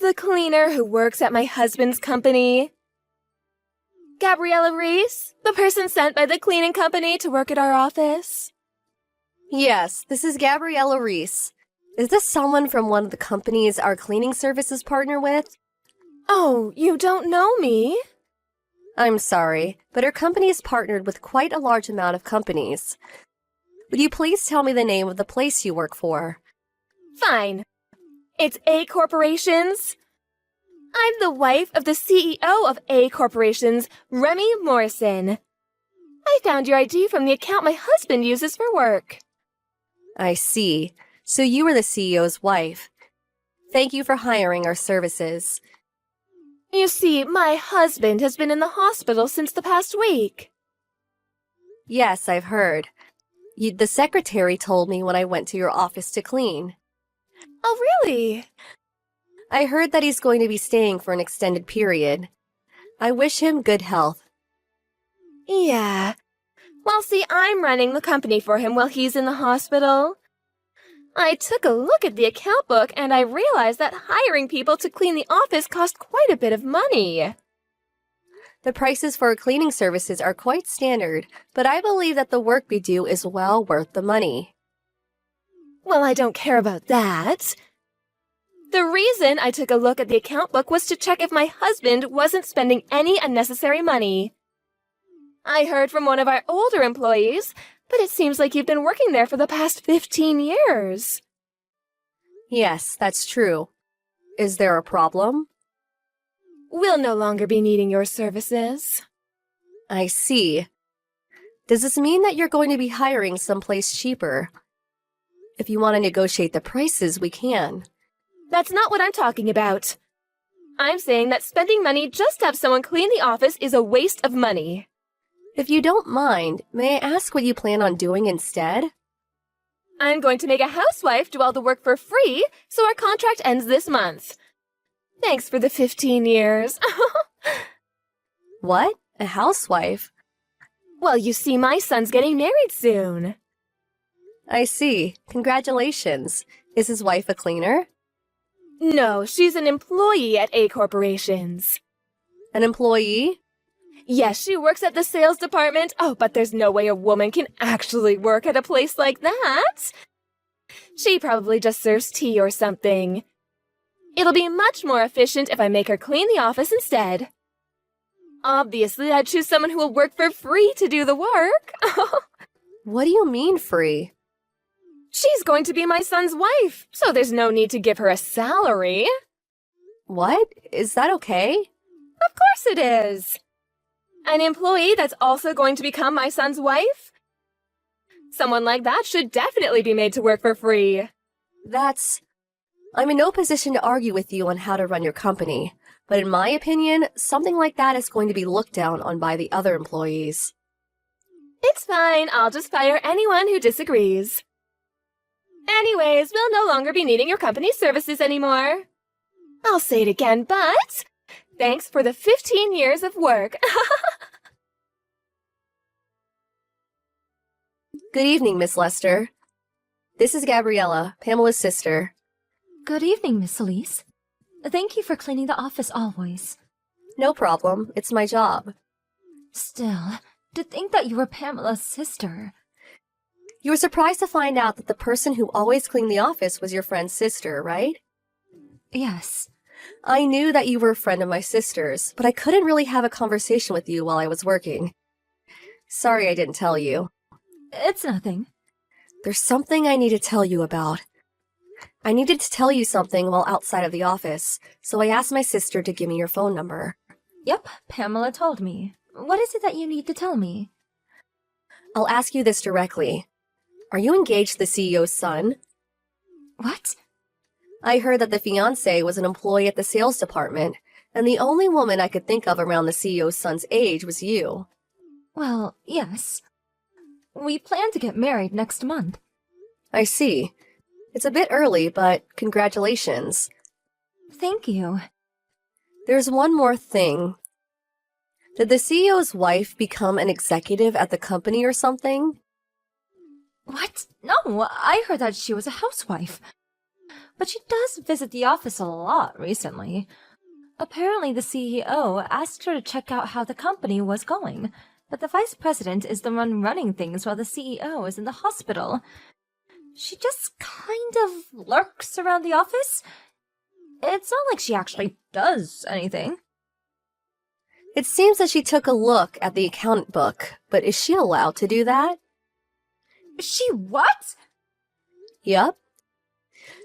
the cleaner who works at my husband's company? Gabriella Reese, the person sent by the cleaning company to work at our office? Yes, this is Gabriella Reese. Is this someone from one of the companies our cleaning services partner with? Oh, you don't know me? I'm sorry, but our company is partnered with quite a large amount of companies. Would you please tell me the name of the place you work for? Fine. It's A Corporations. I'm the wife of the CEO of A Corporations, Remy Morrison. I found your ID from the account my husband uses for work. I see. So you are the CEO's wife. Thank you for hiring our services. You see, my husband has been in the hospital since the past week. Yes, I've heard. The secretary told me when I went to your office to clean. Oh, really? I heard that he's going to be staying for an extended period. I wish him good health. Yeah. Well, see, I'm running the company for him while he's in the hospital. I took a look at the account book and I realized that hiring people to clean the office cost quite a bit of money. The prices for our cleaning services are quite standard, but I believe that the work we do is well worth the money. Well, I don't care about that. The reason I took a look at the account book was to check if my husband wasn't spending any unnecessary money. I heard from one of our older employees, but it seems like you've been working there for the past 15 years. Yes, that's true. Is there a problem? We'll no longer be needing your services. I see. Does this mean that you're going to be hiring someplace cheaper? If you want to negotiate the prices, we can. That's not what I'm talking about. I'm saying that spending money just to have someone clean the office is a waste of money. If you don't mind, may I ask what you plan on doing instead? I'm going to make a housewife do all the work for free, so our contract ends this month. Thanks for the 15 years. What? A housewife? Well, you see, my son's getting married soon. I see. Congratulations. Is his wife a cleaner? No, she's an employee at A Corporations. An employee? Yes, she works at the sales department. Oh, but there's no way a woman can actually work at a place like that. She probably just serves tea or something. It'll be much more efficient if I make her clean the office instead. Obviously, I'd choose someone who will work for free to do the work. What do you mean free? She's going to be my son's wife, so there's no need to give her a salary. What? Is that okay? Of course it is. An employee that's also going to become my son's wife? Someone like that should definitely be made to work for free. I'm in no position to argue with you on how to run your company, but in my opinion, something like that is going to be looked down on by the other employees. It's fine, I'll just fire anyone who disagrees. Anyways, we'll no longer be needing your company's services anymore. I'll say it again, but thanks for the 15 years of work. Good evening, Miss Lester. This is Gabriella, Pamela's sister. Good evening, Miss Elise. Thank you for cleaning the office always. No problem. It's my job. Still, to think that you were Pamela's sister. You were surprised to find out that the person who always cleaned the office was your friend's sister, right? Yes. I knew that you were a friend of my sister's, but I couldn't really have a conversation with you while I was working. Sorry I didn't tell you. It's nothing. There's something I need to tell you about. I needed to tell you something while outside of the office, so I asked my sister to give me your phone number. Yep, Pamela told me. What is it that you need to tell me? I'll ask you this directly. Are you engaged to the CEO's son? What? I heard that the fiancé was an employee at the sales department, and the only woman I could think of around the CEO's son's age was you. Well, yes. We plan to get married next month. I see. It's a bit early, but congratulations. Thank you. There's one more thing. Did the CEO's wife become an executive at the company or something? What? No, I heard that she was a housewife. but she does visit the office a lot recently. Apparently, the CEO asked her to check out how the company was going, but the vice president is the one running things while the CEO is in the hospital. She just kind of lurks around the office. It's not like she actually does anything. It seems that she took a look at the account book, but is she allowed to do that? She what? Yup.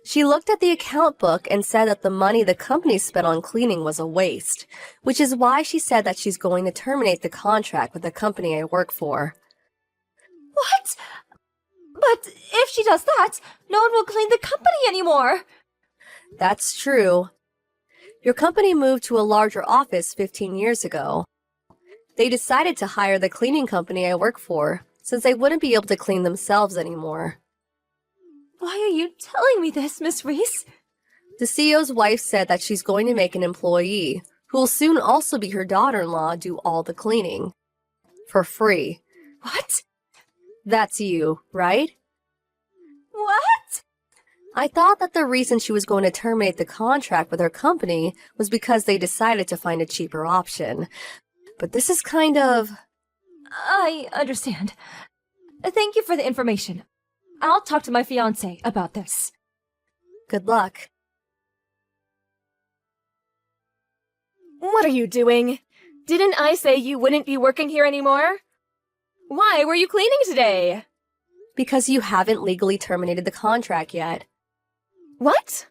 She looked at the account book and said that the money the company spent on cleaning was a waste, which is why she said that she's going to terminate the contract with the company I work for. What? But if she does that, no one will clean the company anymore. That's true. Your company moved to a larger office 15 years ago. They decided to hire the cleaning company I work for, since they wouldn't be able to clean themselves anymore. Why are you telling me this, Miss Reese? The CEO's wife said that she's going to make an employee, who will soon also be her daughter-in-law, do all the cleaning. For free. What? That's you, right? What? I thought that the reason she was going to terminate the contract with her company was because they decided to find a cheaper option. But this is kind of... I understand. Thank you for the information. I'll talk to my fiancé about this. Good luck. What are you doing? Didn't I say you wouldn't be working here anymore? Why were you cleaning today? Because you haven't legally terminated the contract yet. What?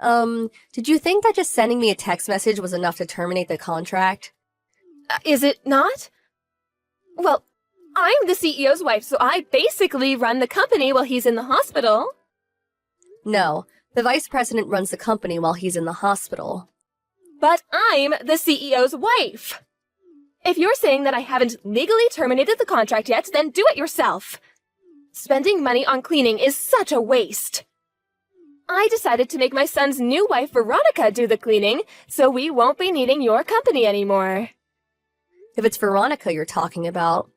Did you think that just sending me a text message was enough to terminate the contract? Is it not? Well, I'm the CEO's wife, so I basically run the company while he's in the hospital. No, the vice president runs the company while he's in the hospital. But I'm the CEO's wife. If you're saying that I haven't legally terminated the contract yet, then do it yourself. Spending money on cleaning is such a waste. I decided to make my son's new wife, Veronica, do the cleaning, so we won't be needing your company anymore. If it's Veronica you're talking about,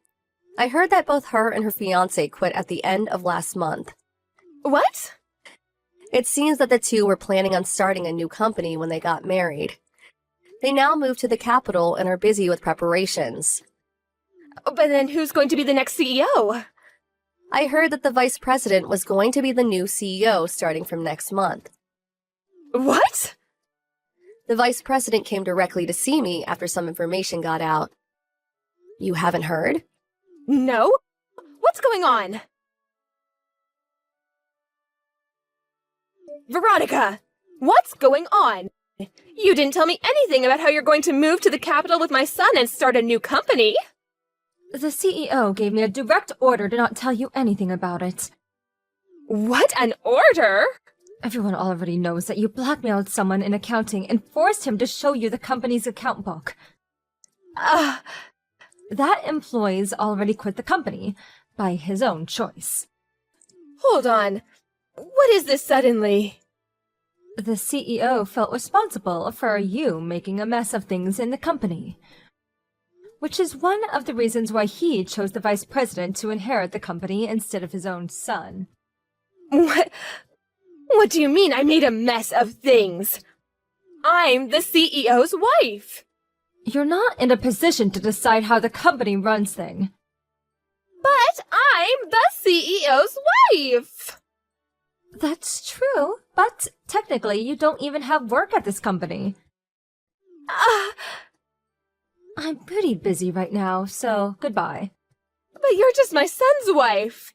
I heard that both her and her fiancé quit at the end of last month. What? It seems that the two were planning on starting a new company when they got married. They now moved to the capital and are busy with preparations. But then who's going to be the next CEO? I heard that the vice president was going to be the new CEO starting from next month. What? The vice president came directly to see me after some information got out. You haven't heard? No? What's going on? Veronica, what's going on? You didn't tell me anything about how you're going to move to the capital with my son and start a new company. The CEO gave me a direct order to not tell you anything about it. What an order! Everyone already knows that you blackmailed someone in accounting and forced him to show you the company's account book. That employee's already quit the company, by his own choice. Hold on. What is this suddenly? The CEO felt responsible for you making a mess of things in the company, which is one of the reasons why he chose the vice president to inherit the company instead of his own son. What do you mean I made a mess of things? I'm the CEO's wife. You're not in a position to decide how the company runs things. But I'm the CEO's wife. That's true, but technically you don't even have work at this company. I'm pretty busy right now, so goodbye. But you're just my son's wife.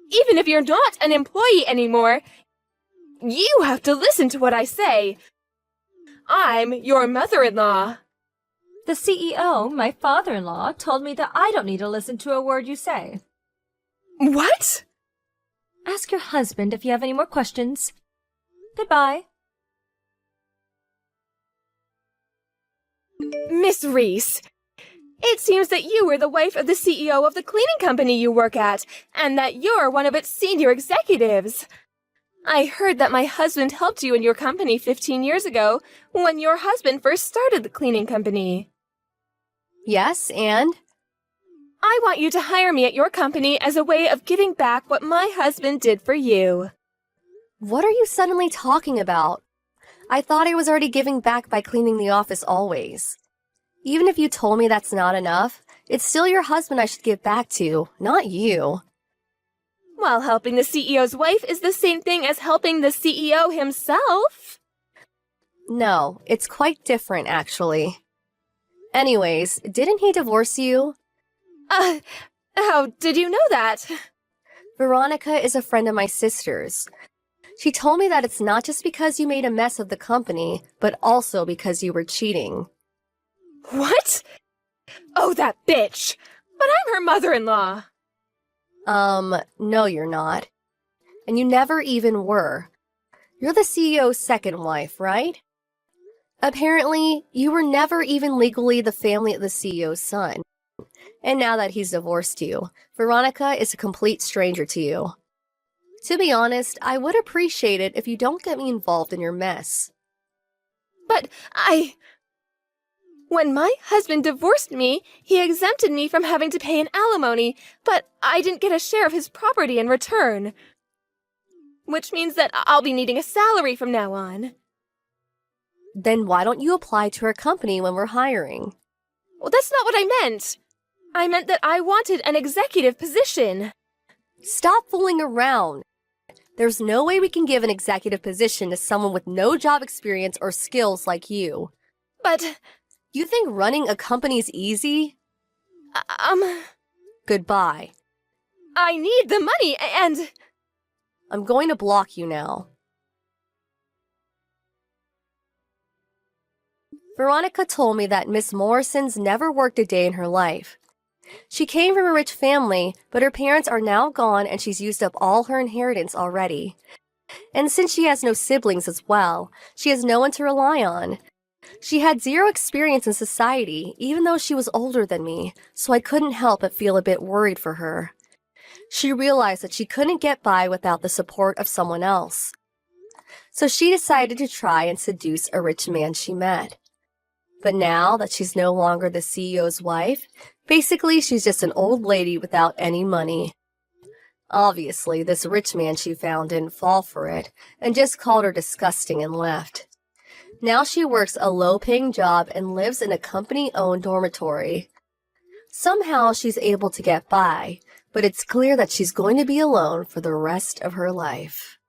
Even if you're not an employee anymore, you have to listen to what I say. I'm your mother-in-law. The CEO, my father-in-law, told me that I don't need to listen to a word you say. What? Ask your husband if you have any more questions. Goodbye. Miss Reese, it seems that you were the wife of the CEO of the cleaning company you work at, and that you're one of its senior executives. I heard that my husband helped you in your company 15 years ago, when your husband first started the cleaning company. Yes, and? I want you to hire me at your company as a way of giving back what my husband did for you. What are you suddenly talking about? I thought I was already giving back by cleaning the office always. Even if you told me that's not enough, it's still your husband I should give back to, not you. While helping the CEO's wife is the same thing as helping the CEO himself. No, it's quite different, actually. Anyways, didn't he divorce you? How did you know that? Veronica is a friend of my sister's. She told me that it's not just because you made a mess of the company, but also because you were cheating. What? Oh, that bitch! But I'm her mother-in-law. No you're not. And you never even were. You're the CEO's second wife, right? Apparently, you were never even legally the family of the CEO's son. And now that he's divorced you, Veronica is a complete stranger to you. To be honest, I would appreciate it if you don't get me involved in your mess. But when my husband divorced me, he exempted me from having to pay an alimony, but I didn't get a share of his property in return. Which means that I'll be needing a salary from now on. Then why don't you apply to our company when we're hiring? Well, that's not what I meant. I meant that I wanted an executive position. Stop fooling around. There's no way we can give an executive position to someone with no job experience or skills like you. But, You think running a company's easy? Goodbye. I need the money and... I'm going to block you now. Veronica told me that Miss Morrison's never worked a day in her life. She came from a rich family, but her parents are now gone and she's used up all her inheritance already. And since she has no siblings as well, she has no one to rely on. She had zero experience in society, even though she was older than me, so I couldn't help but feel a bit worried for her. She realized that she couldn't get by without the support of someone else. So she decided to try and seduce a rich man she met. But now that she's no longer the CEO's wife, basically she's just an old lady without any money. Obviously, this rich man she found didn't fall for it, and just called her disgusting and left. Now she works a low-paying job and lives in a company-owned dormitory. Somehow she's able to get by, but it's clear that she's going to be alone for the rest of her life.